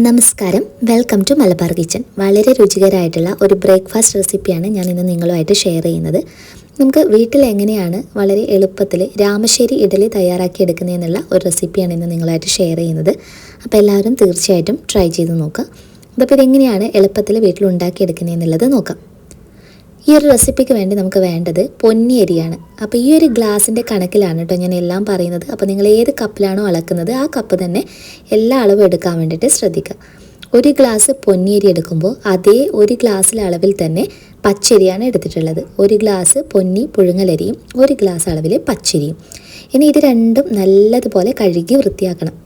നമസ്കാരം, welcome to Malabar kitchen. വളരെ രുചികരമായിട്ടുള്ള ഒരു ബ്രേക്ക്ഫാസ്റ്റ് റെസിപ്പിയാണ് ഞാൻ ഇന്ന് നിങ്ങളുമായിട്ട് ഷെയർ ചെയ്യുന്നത്. നമുക്ക് വീട്ടിൽ എങ്ങനെയാണ് വളരെ എളുപ്പത്തിൽ രാമശ്ശേരി ഇഡലി തയ്യാറാക്കിയെടുക്കുന്നതെന്നുള്ള ഒരു റെസിപ്പിയാണ് ഇന്ന് നിങ്ങളുമായിട്ട് ഷെയർ ചെയ്യുന്നത്. അപ്പോൾ എല്ലാവരും തീർച്ചയായിട്ടും ട്രൈ ചെയ്ത് നോക്കുക. അപ്പോൾ ഇതെങ്ങനെയാണ് എളുപ്പത്തിൽ വീട്ടിൽ ഉണ്ടാക്കിയെടുക്കുന്നതെന്നുള്ളത് നോക്കാം. ഈ ഒരു റെസിപ്പിക്ക് വേണ്ടി നമുക്ക് വേണ്ടത് പൊന്നിയരിയാണ്. അപ്പോൾ ഈ ഒരു ഗ്ലാസിൻ്റെ കണക്കിലാണ് കേട്ടോ ഞാൻ എല്ലാം പറയുന്നത്. അപ്പോൾ നിങ്ങൾ ഏത് കപ്പിലാണോ അളക്കുന്നത് ആ കപ്പ് തന്നെ എല്ലാ അളവും എടുക്കാൻ വേണ്ടിയിട്ട് ശ്രദ്ധിക്കുക. ഒരു ഗ്ലാസ് പൊന്നിയരി എടുക്കുമ്പോൾ അതേ ഒരു ഗ്ലാസ്സിലെ അളവിൽ തന്നെ പച്ചരിയാണ് എടുത്തിട്ടുള്ളത്. ഒരു ഗ്ലാസ് പൊന്നി പുഴുങ്ങലരിയും ഒരു ഗ്ലാസ് അളവിൽ പച്ചരിയും. ഇനി ഇത് രണ്ടും നല്ലതുപോലെ കഴുകി വൃത്തിയാക്കണം.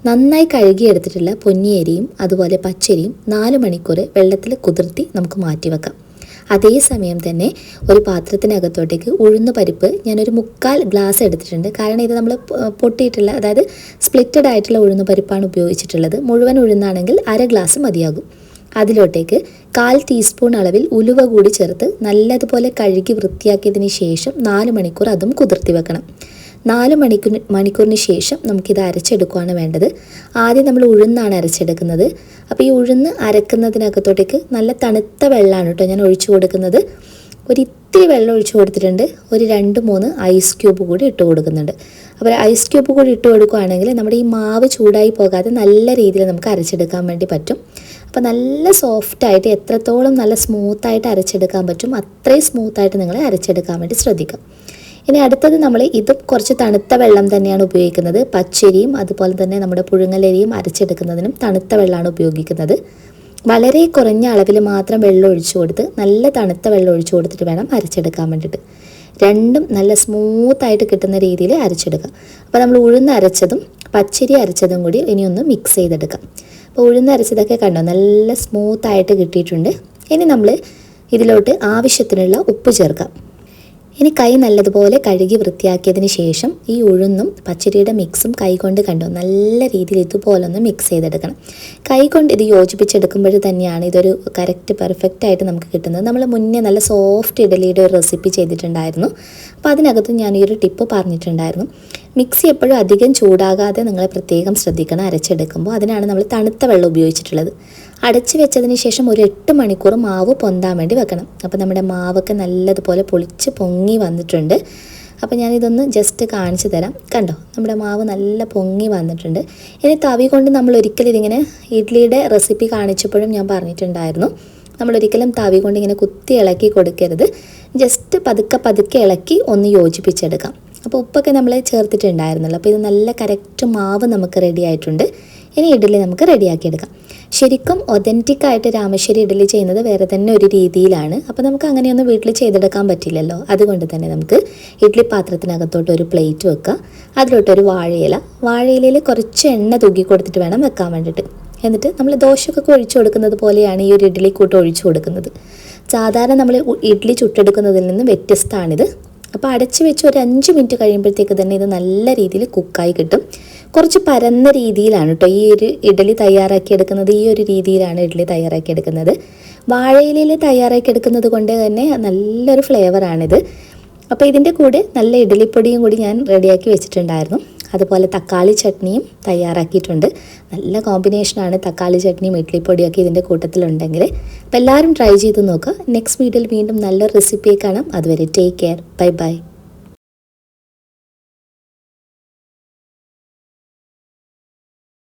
നന്നായി കഴുകിയെടുത്തിട്ടുള്ള പൊന്നിയരിയും അതുപോലെ പച്ചരിയും 4 മണിക്കൂർ വെള്ളത്തിൽ കുതിർത്തി നമുക്ക് മാറ്റി വെക്കാം. അതേസമയം തന്നെ ഒരു പാത്രത്തിനകത്തോട്ടേക്ക് ഉഴുന്ന് പരിപ്പ് ഞാനൊരു 1/4 ഗ്ലാസ് എടുത്തിട്ടുണ്ട്. കാരണം ഇത് നമ്മൾ പൊട്ടിയിട്ടുള്ള, അതായത് സ്പ്ലിറ്റഡ് ആയിട്ടുള്ള ഉഴുന്ന് പരിപ്പാണ് ഉപയോഗിച്ചിട്ടുള്ളത്. മുഴുവൻ ഉഴുന്നാണെങ്കിൽ 1/2 ഗ്ലാസ് മതിയാകും. അതിലോട്ടേക്ക് 1/4 ടീസ്പൂൺ അളവിൽ ഉലുവ കൂടി ചേർത്ത് നല്ലതുപോലെ കഴുകി വൃത്തിയാക്കിയതിന് ശേഷം 4 മണിക്കൂർ അതും കുതിർത്തി വെക്കണം. 4 മണിക്കൂറിന് ശേഷം നമുക്കിത് അരച്ചെടുക്കുകയാണ് വേണ്ടത്. ആദ്യം നമ്മൾ ഉഴുന്നാണ് അരച്ചെടുക്കുന്നത്. അപ്പോൾ ഈ ഉഴുന്ന് അരക്കുന്നതിനകത്തോട്ടേക്ക് നല്ല തണുത്ത വെള്ളമാണ് കേട്ടോ ഞാൻ ഒഴിച്ചു കൊടുക്കുന്നത്. ഇത്തിരി വെള്ളം ഒഴിച്ചു കൊടുത്തിട്ടുണ്ട്. 2-3 ഐസ് ക്യൂബ് കൂടി ഇട്ട് കൊടുക്കുന്നുണ്ട്. അപ്പോൾ ഐസ് ക്യൂബ് കൂടി ഇട്ട് കൊടുക്കുകയാണെങ്കിൽ നമ്മുടെ ഈ മാവ് ചൂടായി പോകാതെ നല്ല രീതിയിൽ നമുക്ക് അരച്ചെടുക്കാൻ വേണ്ടി പറ്റും. അപ്പോൾ നല്ല സോഫ്റ്റായിട്ട്, എത്രത്തോളം നല്ല സ്മൂത്തായിട്ട് അരച്ചെടുക്കാൻ പറ്റും അത്രയും സ്മൂത്തായിട്ട് നിങ്ങൾ അരച്ചെടുക്കാൻ വേണ്ടി ശ്രദ്ധിക്കുക. ഇനി അടുത്തത് നമ്മൾ ഇതും കുറച്ച് തണുത്ത വെള്ളം തന്നെയാണ് ഉപയോഗിക്കുന്നത്. പച്ചരിയും അതുപോലെ തന്നെ നമ്മുടെ പുഴുങ്ങലരിയും അരച്ചെടുക്കുന്നതിനും തണുത്ത വെള്ളമാണ് ഉപയോഗിക്കുന്നത്. വളരെ കുറഞ്ഞ അളവിൽ മാത്രം വെള്ളം ഒഴിച്ചു കൊടുത്ത് നല്ല തണുത്ത വെള്ളം ഒഴിച്ചു കൊടുത്തിട്ട് വേണം അരച്ചെടുക്കാൻ വേണ്ടിയിട്ട്. രണ്ടും നല്ല സ്മൂത്തായിട്ട് കിട്ടുന്ന രീതിയിൽ അരച്ചെടുക്കാം. അപ്പോൾ നമ്മൾ ഉഴുന്ന് അരച്ചതും പച്ചരി അരച്ചതും കൂടി ഇനി ഒന്ന് മിക്സ് ചെയ്തെടുക്കാം. അപ്പോൾ ഉഴുന്ന് അരച്ചതൊക്കെ കണ്ടോ നല്ല സ്മൂത്തായിട്ട് കിട്ടിയിട്ടുണ്ട്. ഇനി നമ്മൾ ഇതിലോട്ട് ആവശ്യത്തിനുള്ള ഉപ്പ് ചേർക്കാം. ഇനി കൈ നല്ലതുപോലെ കഴുകി വൃത്തിയാക്കിയതിന് ശേഷം ഈ ഉഴുന്നും പച്ചരിയുടെ മിക്സും കൈകൊണ്ട് കണ്ടോ നല്ല രീതിയിൽ ഇതുപോലെ ഒന്ന് മിക്സ് ചെയ്തെടുക്കണം. കൈകൊണ്ട് ഇത് യോജിപ്പിച്ചെടുക്കുമ്പോൾ തന്നെയാണ് ഇതൊരു പെർഫെക്റ്റ് ആയിട്ട് നമുക്ക് കിട്ടുന്നത്. നമ്മൾ മുന്നേ നല്ല സോഫ്റ്റ് ഇഡലിയുടെ ഒരു റെസിപ്പി ചെയ്തിട്ടുണ്ടായിരുന്നു. അപ്പോൾ അതിനകത്ത് ഞാൻ ഈ ഒരു ടിപ്പ് പറഞ്ഞിട്ടുണ്ടായിരുന്നു. മിക്സി എപ്പോഴും അധികം ചൂടാകാതെ നിങ്ങൾ പ്രത്യേകം ശ്രദ്ധിക്കണം അരച്ചെടുക്കുമ്പോൾ. അതിനാണ് നമ്മൾ തണുത്ത വെള്ളം ഉപയോഗിച്ചിട്ടുള്ളത്. അടച്ച് വെച്ചതിന് ശേഷം ഒരു 8 മണിക്കൂർ മാവ് പൊന്താൻ വേണ്ടി വെക്കണം. അപ്പോൾ നമ്മുടെ മാവൊക്കെ നല്ലതുപോലെ പൊളിച്ച് പൊങ്ങി വന്നിട്ടുണ്ട്. അപ്പോൾ ഞാനിതൊന്ന് ജസ്റ്റ് കാണിച്ചു തരാം. കണ്ടോ നമ്മുടെ മാവ് നല്ല പൊങ്ങി വന്നിട്ടുണ്ട്. ഇനി തവി കൊണ്ട് നമ്മൾ ഒരിക്കലും ഇതിങ്ങനെ ഇഡ്ഡലിയുടെ റെസിപ്പി കാണിച്ചപ്പോഴും ഞാൻ പറഞ്ഞിട്ടുണ്ടായിരുന്നു, നമ്മളൊരിക്കലും തവി കൊണ്ട് ഇങ്ങനെ കുത്തി ഇളക്കി കൊടുക്കരുത്. ജസ്റ്റ് പതുക്കെ ഇളക്കി ഒന്ന് യോജിപ്പിച്ചെടുക്കാം. അപ്പോൾ ഉപ്പൊക്കെ നമ്മൾ ചേർത്തിട്ടുണ്ടായിരുന്നല്ലോ. അപ്പോൾ ഇത് നല്ല കറക്റ്റ് മാവ് നമുക്ക് റെഡി ആയിട്ടുണ്ട്. ഇനി ഇഡ്ഡലി നമുക്ക് റെഡിയാക്കിയെടുക്കാം. ശരിക്കും ഒതൻറ്റിക്കായിട്ട് രാമശ്ശേരി ഇഡ്ഡലി ചെയ്യുന്നത് വേറെ തന്നെ ഒരു രീതിയിലാണ്. അപ്പോൾ നമുക്ക് അങ്ങനെയൊന്നും വീട്ടിൽ ചെയ്തെടുക്കാൻ പറ്റില്ലല്ലോ. അതുകൊണ്ട് തന്നെ നമുക്ക് ഇഡ്ഡലി പാത്രത്തിനകത്തോട്ട് ഒരു പ്ലേറ്റ് വെക്കുക. അതിലോട്ടൊരു വാഴയിലയിൽ കുറച്ച് എണ്ണ തൂക്കി കൊടുത്തിട്ട് വേണം വെക്കാൻ വേണ്ടിയിട്ട്. എന്നിട്ട് നമ്മൾ ദോശക്കൊക്കെ ഒഴിച്ചു കൊടുക്കുന്നത് പോലെയാണ് ഈ ഒരു ഇഡ്ഡലി കൂട്ട് ഒഴിച്ചു കൊടുക്കുന്നത്. സാധാരണ നമ്മൾ ഇഡ്ഡലി ചുട്ടെടുക്കുന്നതിൽ നിന്ന് വ്യത്യസ്തമാണിത്. അപ്പോൾ അടച്ച് വെച്ച് ഒരു 5 മിനിറ്റ് കഴിയുമ്പോഴത്തേക്ക് തന്നെ ഇത് നല്ല രീതിയിൽ കുക്കായി കിട്ടും. കുറച്ച് പരന്ന രീതിയിലാണ് കേട്ടോ ഈ ഒരു ഇഡലി തയ്യാറാക്കിയെടുക്കുന്നത്. ഈ ഒരു രീതിയിലാണ് ഇഡലി തയ്യാറാക്കിയെടുക്കുന്നത്. വാഴയിലയിൽ തയ്യാറാക്കിയെടുക്കുന്നത് കൊണ്ട് തന്നെ നല്ലൊരു ഫ്ലേവറാണിത്. അപ്പോൾ ഇതിൻ്റെ കൂടെ നല്ല ഇഡലിപ്പൊടിയും കൂടി ഞാൻ റെഡിയാക്കി വെച്ചിട്ടുണ്ടായിരുന്നു. അതുപോലെ തക്കാളി ചട്നിയും തയ്യാറാക്കിയിട്ടുണ്ട്. നല്ല കോമ്പിനേഷനാണ് തക്കാളി ചട്നിയും ഇഡ്ലിപ്പൊടിയൊക്കെ ഇതിൻ്റെ കൂട്ടത്തിലുണ്ടെങ്കിൽ. അപ്പോൾ എല്ലാവരും ട്രൈ ചെയ്ത് നോക്കുക. നെക്സ്റ്റ് വീഡിയോയിൽ വീണ്ടും നല്ലൊരു റെസിപ്പിയെ കാണാം. അതുവരെ ടേക്ക് കെയർ. ബൈ.